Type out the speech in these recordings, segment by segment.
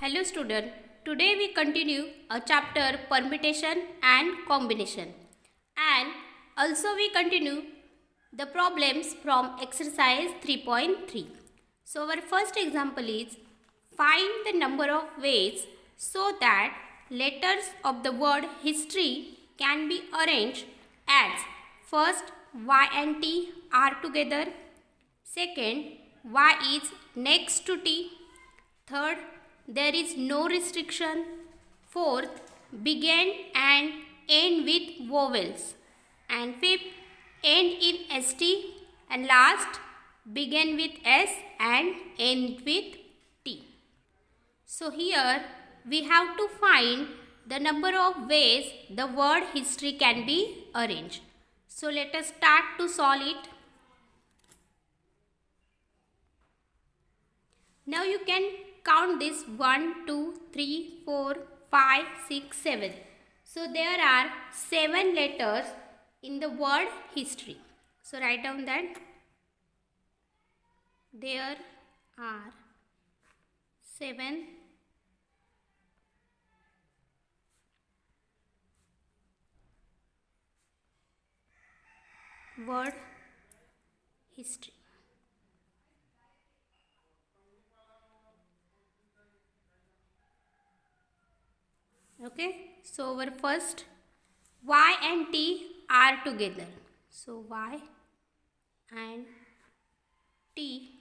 Hello student, today we continue a chapter permutation and combination, and also we continue the problems from exercise 3.3. So our first example is find the number of ways so that letters of the word history can be arranged as first Y and T are together, second Y is next to T, third there is no restriction, fourth begin and end with vowels, and fifth end in ST, and last begin with S and end with T. So here we have to find the number of ways the word history can be arranged. So let us start to solve it. Now you can count this 1, 2, 3, 4, 5, 6, 7. So there are 7 letters in the word history. So write down that there are 7 word history. Okay, so our first Y and T are together. So Y and T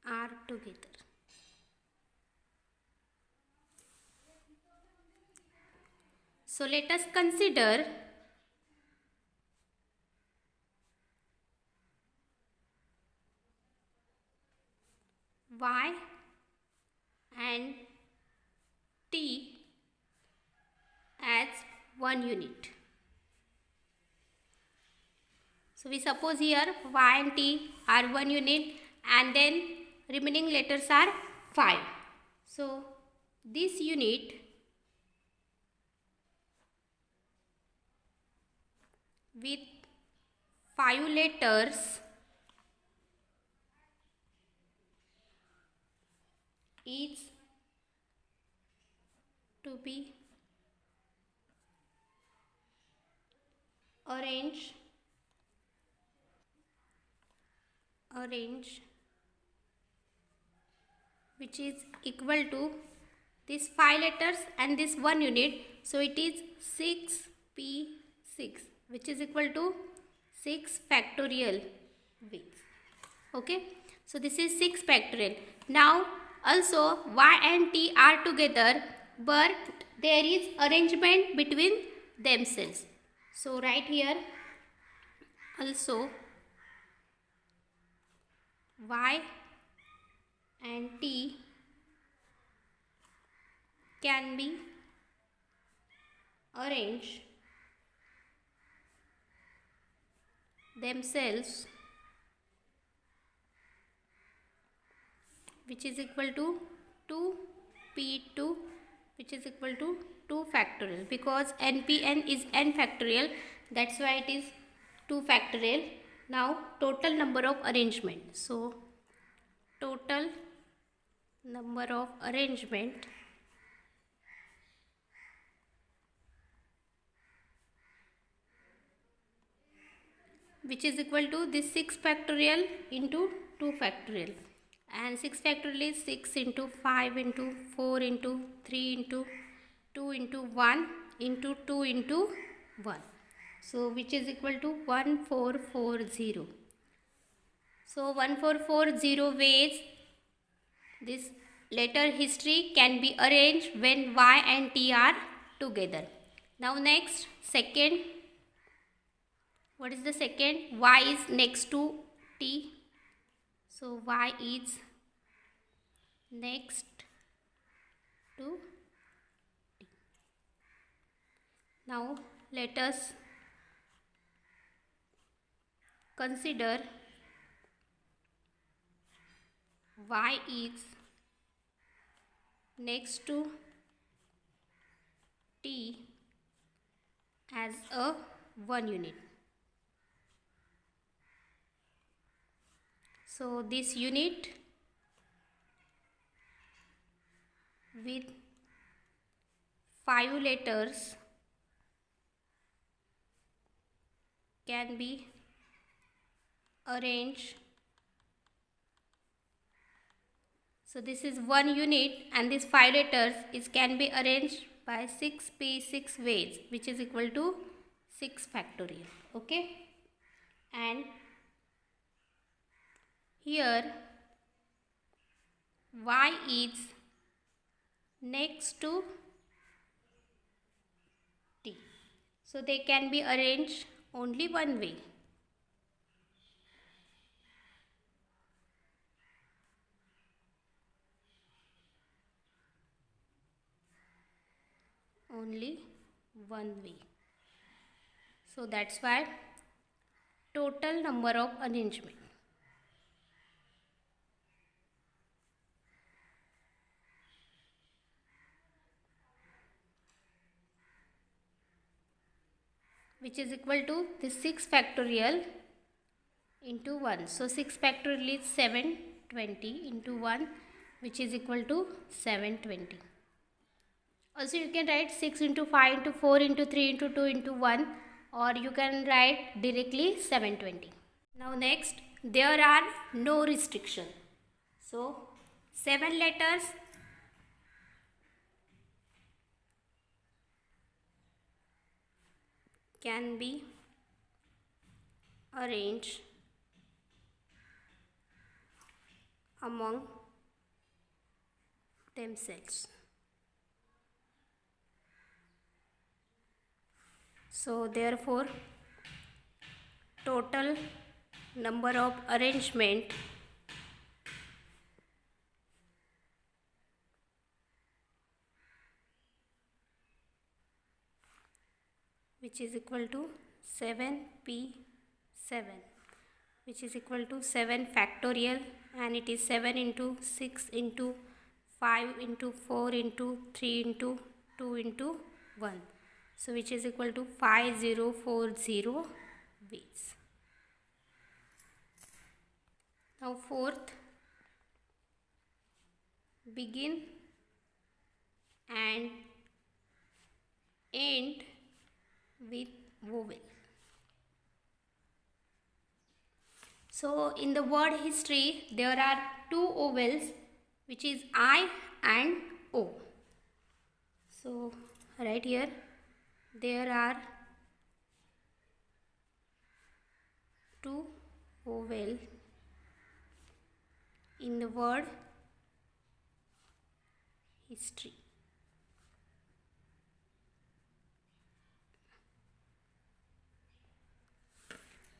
are together. So let us consider Y and T as one unit. So we suppose here Y and T are one unit and then remaining letters are 5. So this unit with 5 letters is to be arranged which is equal to this 5 letters and this 1 unit. So it is 6p6, which is equal to 6 factorial ways. Okay, so this is 6 factorial. Now also Y and T are together, but there is arrangement between themselves. So right here also Y and T can be arranged themselves, which is equal to 2p2, which is equal to 2 factorial, because npn is n factorial, that's why it is 2 factorial. Now total number of arrangement. So total number of arrangement which is equal to this 6 factorial into 2 factorial, and 6 factorial is 6 into 5 into 4 into 3 into 2 into 1 into 2 into 1. So which is equal to 1440. So 1440 ways this letter history can be arranged when Y and T are together. Now next, second. What is the second? Y is next to T. So Y is next to T. Now let us consider Y is next to T as a one unit. So this unit with 5 letters can be arranged. So this is one unit, and this 5 letters can be arranged by 6p6 ways, which is equal to 6 factorial. Okay, and here y is next to t, so they can be arranged only one way. Only one way. So that's why total number of arrangement. Which is equal to the 6 factorial into 1. So 6 factorial is 720 into 1, which is equal to 720. Also you can write 6 into 5 into 4 into 3 into 2 into 1, or you can write directly 720. Now next, there are no restriction. So 7 letters can be arranged among themselves. So therefore total number of arrangement which is equal to 7p7, which is equal to 7 factorial, and it is 7 into 6 into 5 into 4 into 3 into 2 into 1. So which is equal to 5040 ways. Now fourth, begin and end with vowel. So in the word history there are two vowels, which is I and O. So right here there are two vowels in the word history.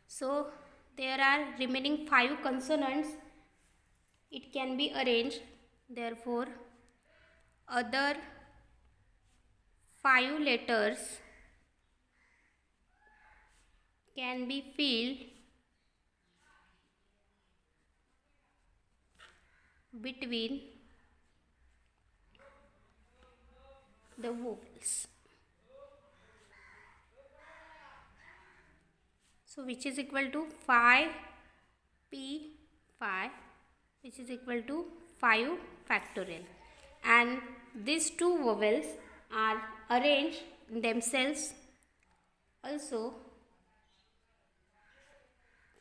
So there are remaining 5 consonants. It can be arranged. Therefore other 5 letters can be filled between the vowels. So which is equal to 5p5, which is equal to 5 factorial, and these two vowels are arranged themselves. Also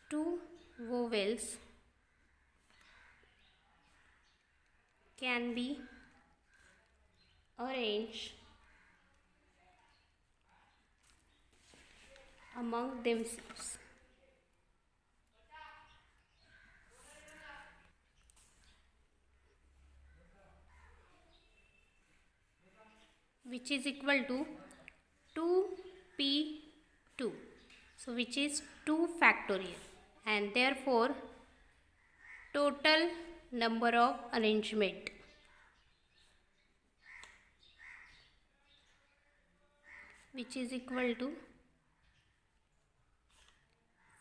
two vowels can be arranged among themselves. Which is equal to 2p2. So which is 2 factorial, and therefore total number of arrangement which is equal to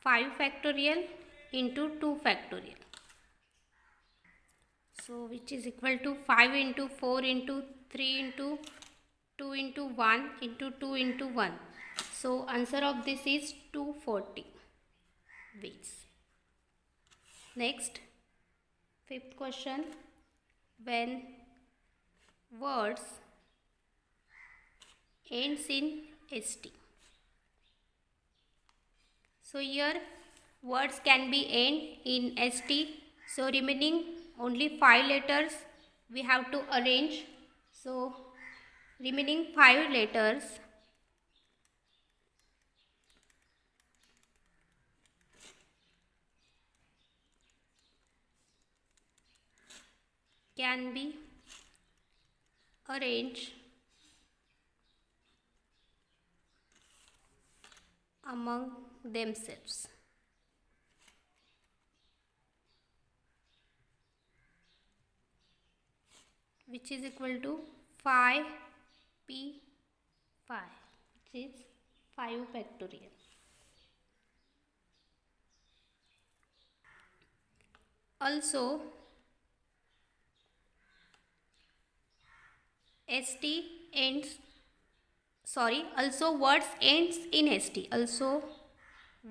5 factorial into 2 factorial. So which is equal to 5 into 4 into 3 into 2 into 1 into 2 into 1. So answer of this is 240 ways. Next, fifth question. When words ends in st. So here words can be end in st. So remaining only 5 letters we have to arrange. So remaining 5 letters can be arranged among themselves, which is equal to 5p5, which is 5 factorial. Also also words ends in st. Also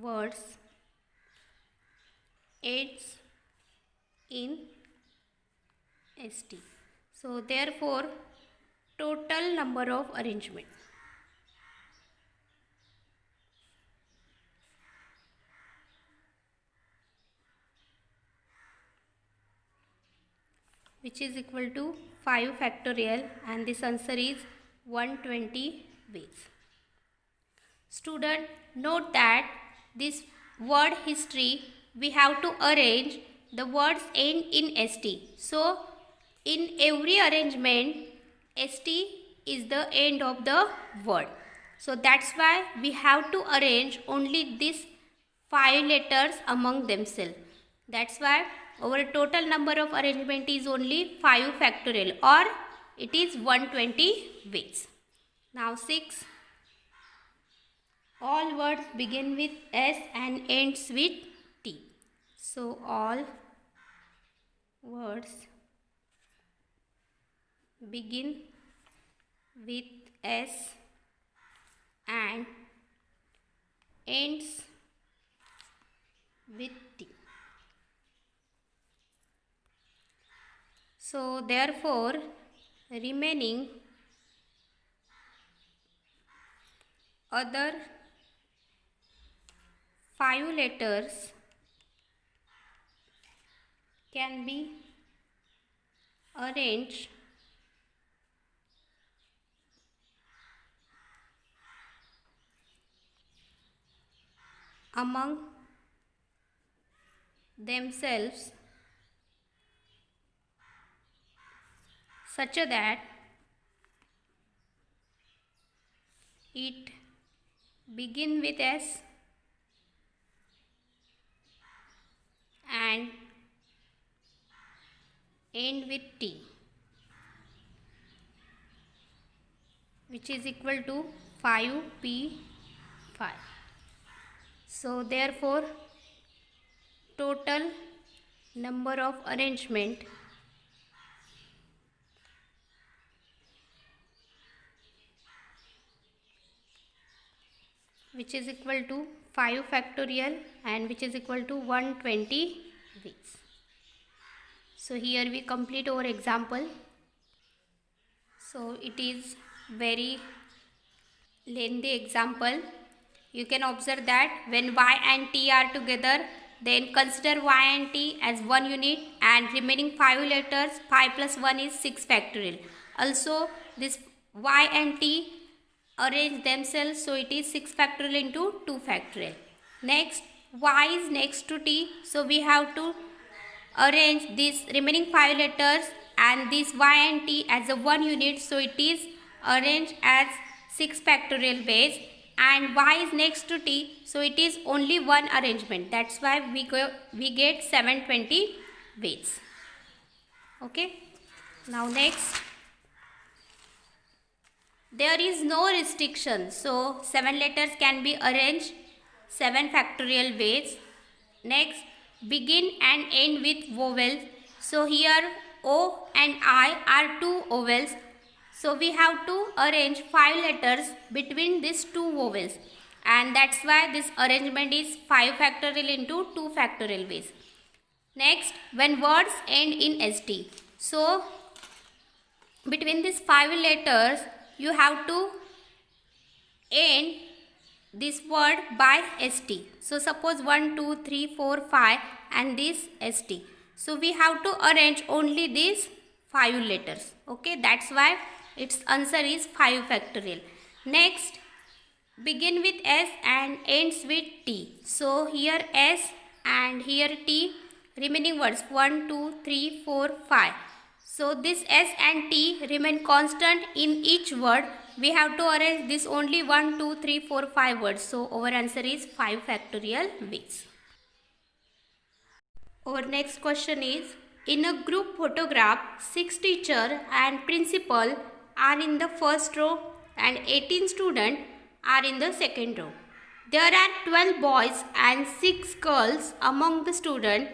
words ends in st. So therefore total number of arrangement which is equal to 5 factorial, and this answer is 120 ways. Student, note that this word history we have to arrange the words end in st. So in every arrangement st is the end of the word. So that's why we have to arrange only these 5 letters among themselves. That's why our total number of arrangement is only 5 factorial, or it is 120 ways. Now 6. All words begin with S and ends with T. So all words begin with S and ends with T. So therefore remaining other 5 letters can be arranged among themselves such that it begin with S and end with T, which is equal to 5p5. So therefore total number of arrangement which is equal to 5 factorial and which is equal to 120 ways. So here we complete our example. So it is very lengthy example. You can observe that when y and t are together, then consider y and t as one unit, and remaining 5 letters 5 plus 1 is 6 factorial. Also this y and t arrange themselves, so it is 6 factorial into 2 factorial. Next y is next to t, so we have to arrange these remaining 5 letters and this y and t as a one unit, so it is arranged as 6 factorial ways, and y is next to t, so it is only one arrangement. That's why we get 720 ways. Okay, now next, there is no restriction, so 7 letters can be arranged 7 factorial ways. Next, begin and end with vowels. So here O and I are two vowels, so we have to arrange 5 letters between these two vowels, and that's why this arrangement is 5 factorial into 2 factorial ways. Next, when words end in st, so between these 5 letters you have to end this word by st. So suppose 1 2 3 4 5 and this st, so we have to arrange only these 5 letters. Okay, that's why its answer is 5 factorial. Next, begin with s and ends with t. So here s and here t, remaining words 1 2 3 4 5. So this s and t remain constant in each word. We have to arrange this only 1 2 3 4 5 words. So our answer is 5 factorial ways. Our next question is, in a group photograph, 6 teacher and principal are in the first row and 18 students are in the second row. There are 12 boys and 6 girls among the students.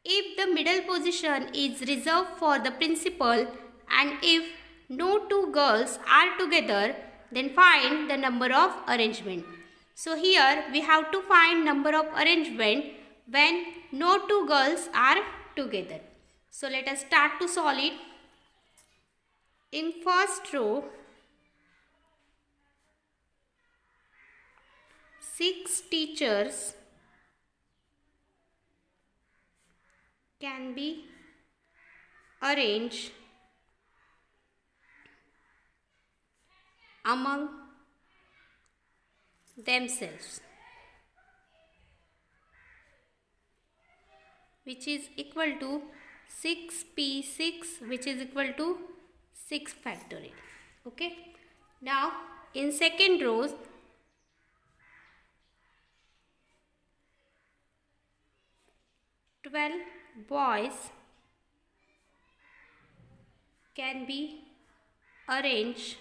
If the middle position is reserved for the principal and if no 2 girls are together, then find the number of arrangement. So here we have to find number of arrangement when no 2 girls are together. So let us start to solve it. In first row, 6 teachers can be arranged among themselves, which is equal to 6p6, which is equal to 6 factorial. Okay, now in second row, 12 boys can be arranged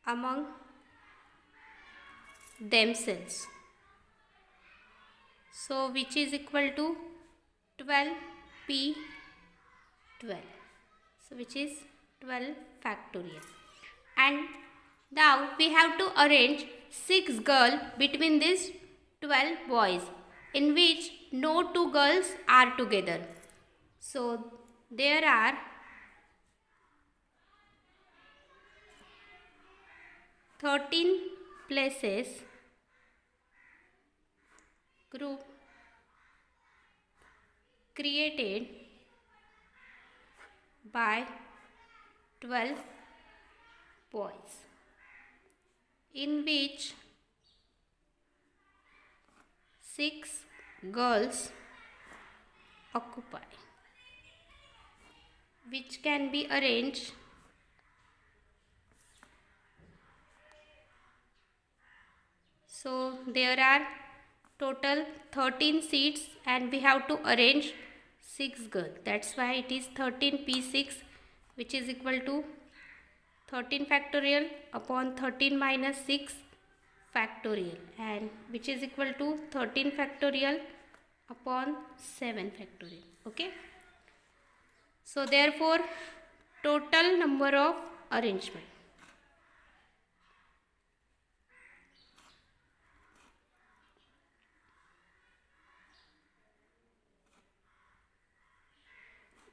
among themselves. So which is equal to 12p12. So which is 12 factorial. And now we have to arrange 6 girls between these 12 boys, in which no 2 girls are together. So there are 13 places group created by 12 boys, in which 6 girls occupy, which can be arranged so there are total 13 seats and we have to arrange 6 girls. That's why it is 13p6, which is equal to 13 factorial upon 13 minus 6 factorial, and which is equal to 13 factorial upon 7 factorial. Okay, so therefore total number of arrangement,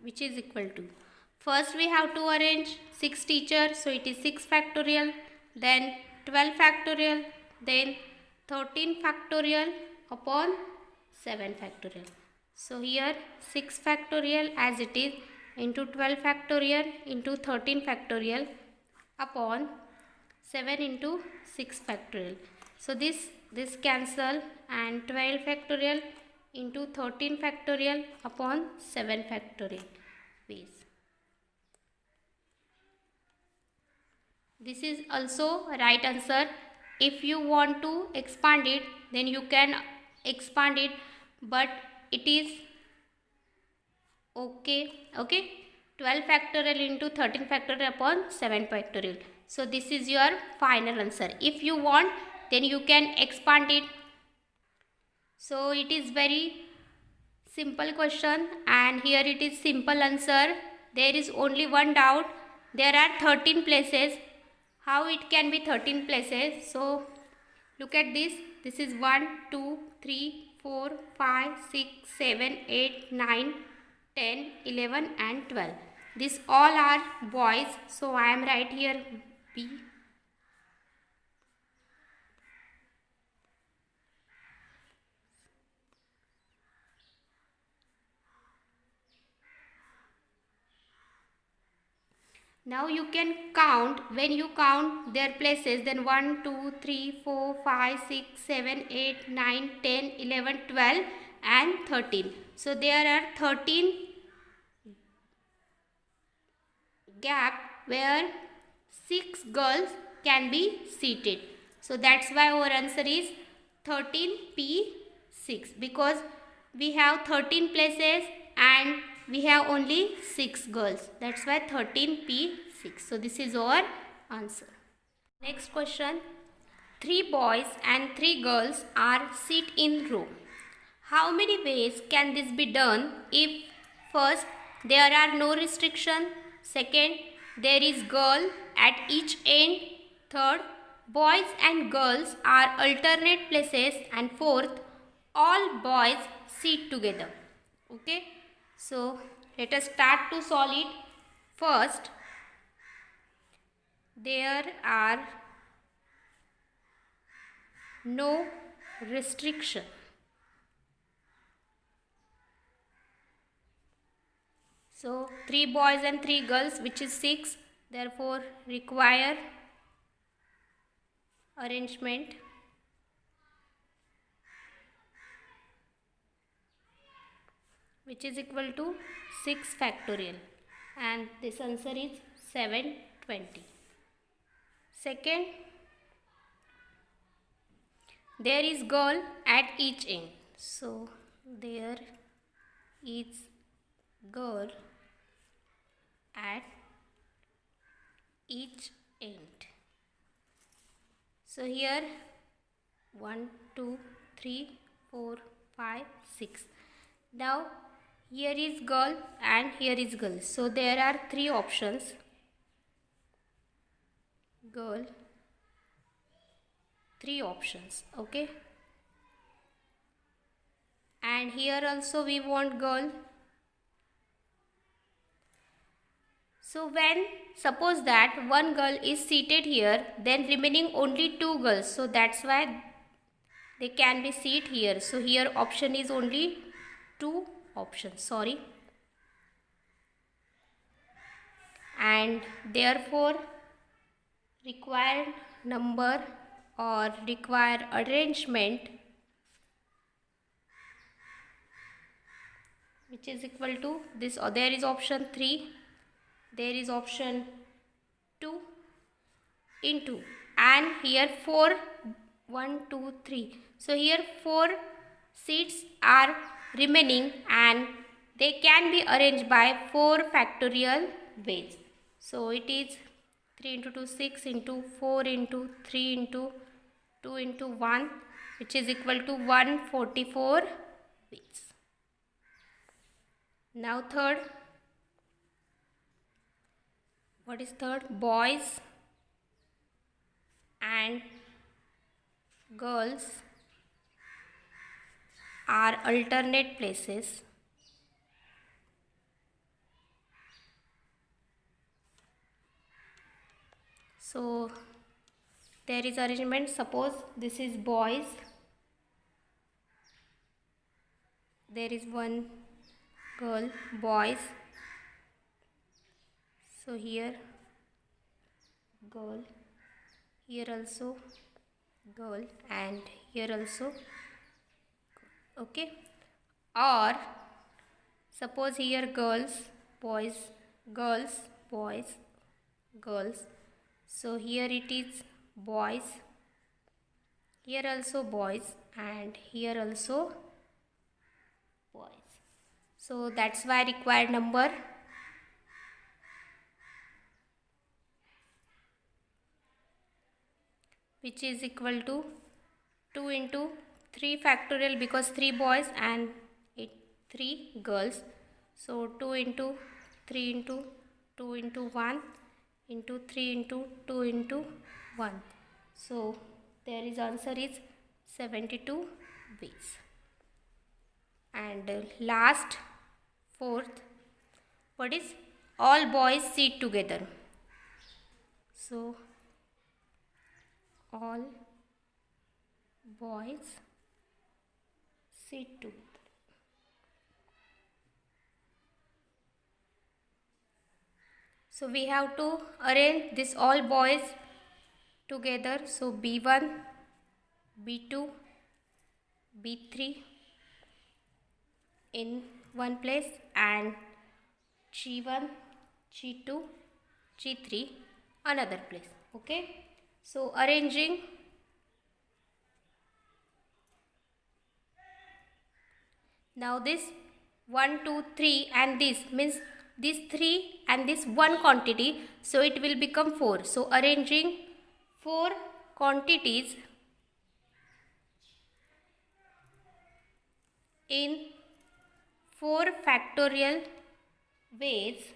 which is equal to, first we have to arrange 6 teachers, so it is 6 factorial, then 12 factorial, then 13 factorial upon 7 factorial. So here 6 factorial as it is into 12 factorial into 13 factorial upon 7 into 6 factorial. So this cancel, and 12 factorial into 13 factorial upon 7 factorial ways. This is also right answer. If you want to expand it, then you can expand it, but it is okay. 12 factorial into 13 factorial upon 7 factorial. So this is your final answer. If you want, then you can expand it. So it is very simple question, and here it is simple answer. There is only one doubt. There are 13 places. How it can be 13 places? So look at this. This is 1, 2, 3, 4, 5, 6, 7, 8, 9, 10, 11 and 12. These all are boys, so I am right here B. Now you can count, when you count their places, then 1, 2, 3, 4, 5, 6, 7, 8, 9, 10, 11, 12 and 13. So there are 13 gap where 6 girls can be seated. So that's why our answer is 13P6, because we have 13 places and we have only 6 girls. That's why 13P6. So this is our answer. Next question. 3 boys and 3 girls are seated in row. How many ways can this be done? If first, there are no restriction. Second, there is girl at each end. Third, boys and girls are alternate places. And fourth, all boys sit together. Okay. So let us start to solve it. First, there are no restriction. So 3 boys and 3 girls, which is 6, therefore require arrangement. Which is equal to 6 factorial, and this answer is 720. Second, there is girl at each end. So there is girl at each end. So here 1, 2, 3, 4, 5, 6. Now here is girl and here is girl. So there are 3 options. Girl, 3 options. Okay. And here also we want girl. So when suppose that one girl is seated here, then remaining only 2 girls. So that's why they can be seated here. So here option is only 2 options. Sorry. And therefore required number or required arrangement, which is equal to this, or there is option 3, there is option 2 into, and here 4, 1, 2, 3. So here 4 seats are remaining and they can be arranged by 4 factorial ways. So it is 3 into 2, 6 into 4 into 3 into 2 into 1, which is equal to 144 ways. Now third, what is third? Boys and girls are alternate places. So there is arrangement. Suppose this is boys, there is one girl, boys. So here girl, here also girl, and here also. Okay. Or suppose here girls, boys, girls, boys, girls. So here it is boys, here also boys, and here also boys. So that's why required number which is equal to 2 into 3 factorial, because 3 boys and 3 girls. So 2 into 3 into 2 into 1 into 3 into 2 into 1. So there is answer is 72 ways. And last, fourth, what is all boys sit together. So all boys sit together. So we have to arrange this all boys together. So B1, B2, B3 in one place and G1, G2, G3 another place. Okay. So arranging, now this 1, 2, 3 and this means this 3 and this one quantity, so it will become 4. So arranging 4 quantities in 4 factorial ways,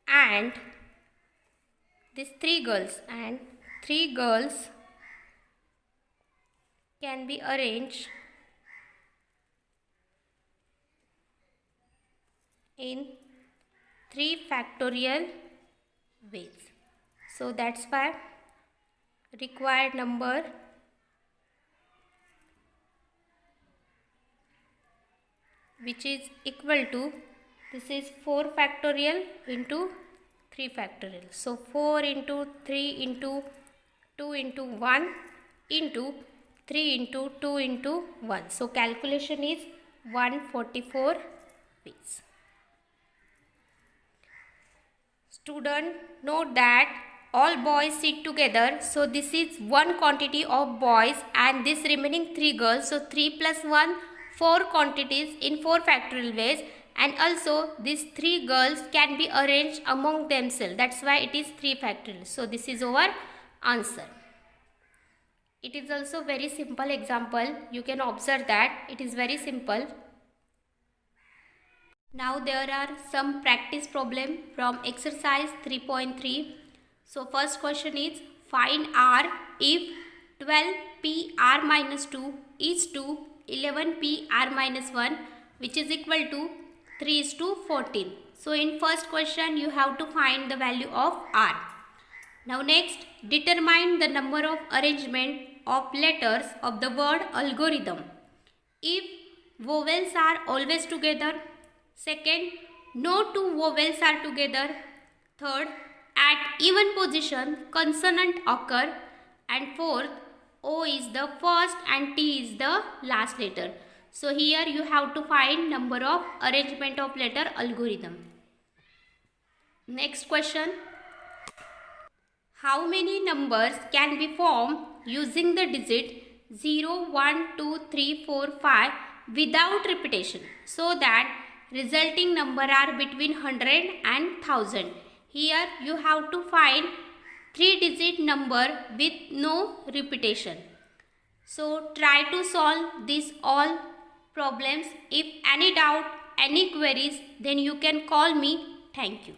and these 3 girls can be arranged in 3 factorial ways. So that's why required number which is equal to, this is 4 factorial into 3 factorial. So 4 into 3 into 2 into 1 into 3 into 2 into 1. So calculation is 144 ways. Student, note that all boys sit together. So this is one quantity of boys and this remaining 3 girls. So 3 plus 1, 4 quantities in 4 factorial ways, and also these 3 girls can be arranged among themselves. That's why it is 3 factorial. So this is our answer. It is also very simple example. You can observe that it is very simple. Now there are some practice problem from exercise 3.3. So first question is, find R if 12p r minus 2 is to 11p r minus 1, which is equal to 3 is to 14. So in first question you have to find the value of R. Now next, determine the number of arrangement of letters of the word algorithm if vowels are always together. Second, no two vowels are together. Third, at even position consonant occur. And fourth, O is the first and T is the last letter. So here you have to find number of arrangement of letter algorithm. Next question, how many numbers can be formed using the digit 0, 1, 2, 3, 4, 5 without repetition, so that resulting number are between 100 and 1000. Here you have to find 3-digit number with no repetition. So try to solve these all problems. If any doubt, any queries, then you can call me. Thank you.